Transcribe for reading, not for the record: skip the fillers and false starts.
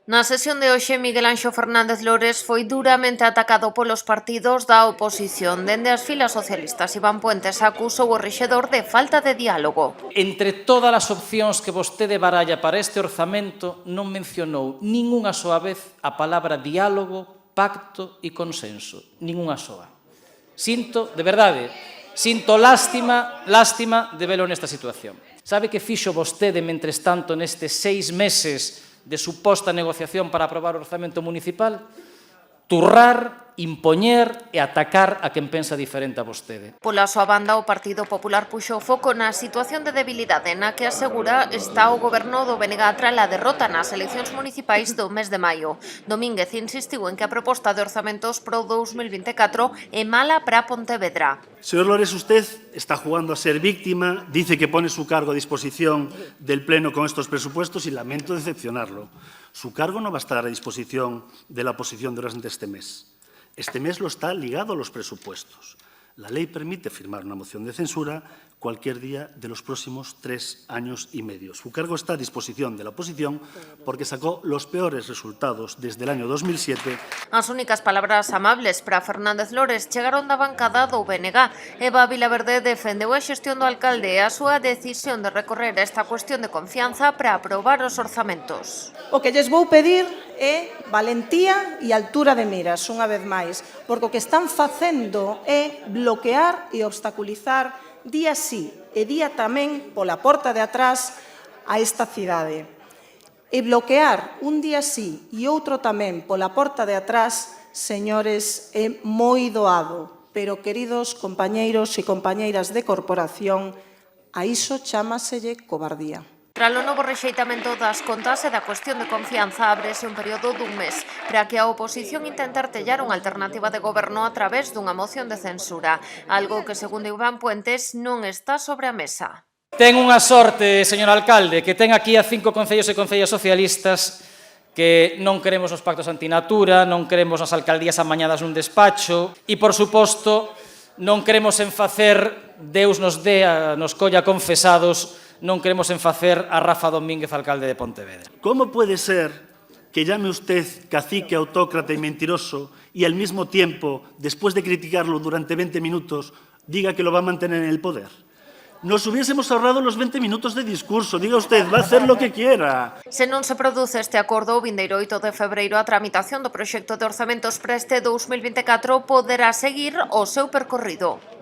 Na sesión de hoxe, Miguel Anxo Fernández Lores foi duramente atacado polos partidos da oposición. Dende as filas socialistas, Iván Puentes acusou o rexedor de falta de diálogo. Entre todas as opcións que vostede baralla para este orzamento, non mencionou ningunha soa vez a palabra diálogo, pacto e consenso. Ningunha soa. Sinto, de verdade, sinto lástima de velo nesta situación. Sabe que fixo vostede, mentres tanto, nestes 6 meses de suposta negociación para aprobar o orzamento municipal? Turrar, impoñer e atacar a quen pensa diferente a vostede. Pola súa banda, o Partido Popular puxo o foco na situación de debilidade na que asegura está o goberno do BNG tras a derrota nas eleccións municipais do mes de maio. Domínguez insistiu en que a proposta de orzamentos pro 2024 é mala para Pontevedra. Señor Lores, usted está jugando a ser víctima, dice que pone su cargo a disposición del Pleno con estos presupuestos y lamento decepcionarlo. Su cargo no va a estar a disposición de la oposición durante este mes. Este mes lo está ligado a los presupuestos. La ley permite firmar una moción de censura cualquier día de los próximos 3 años y medio. Su cargo está a disposición de la oposición porque sacó los peores resultados desde el año 2007. As únicas palabras amables para Fernández Lores chegaron da bancada do BNG. Eva Vilaverde defendeu a xestión do alcalde e a súa decisión de recorrer esta cuestión de confianza para aprobar os orzamentos. O que lles vou pedir é valentía e altura de miras, unha vez máis, porque o que están facendo é bloquear e obstaculizar día sí e día tamén pola porta de atrás a esta cidade. E bloquear un día sí e outro tamén pola porta de atrás, señores, é moi doado. Pero, queridos compañeiros e compañeiras de corporación, a iso chámaselle cobardía. Tras o novo rexeitamento das contas e da cuestión de confianza, ábrese un período dun mes para que a oposición intente artellar unha alternativa de goberno a través dunha moción de censura, algo que, segundo Iván Puentes, non está sobre a mesa. Ten unha sorte, señor alcalde, que ten aquí a 5 concellos e concellas socialistas que non queremos os pactos antinatura, non queremos as alcaldías amañadas nun despacho e, por suposto, non queremos en facer, Deus nos dea, nos colla confesados, non queremos en facer a Rafa Domínguez, alcalde de Pontevedra. ¿Cómo puede ser que llame usted cacique, autócrata y mentiroso y al mismo tiempo, después de criticarlo durante 20 minutos, diga que lo va a mantener en el poder? Nos hubiésemos ahorrado los 20 minutos de discurso. Diga usted, va a hacer lo que quiera. Se non se produce este acordo, o vindeiro 8 de febreiro a tramitación do proxecto de orzamentos para este 2024 poderá seguir o seu percorrido.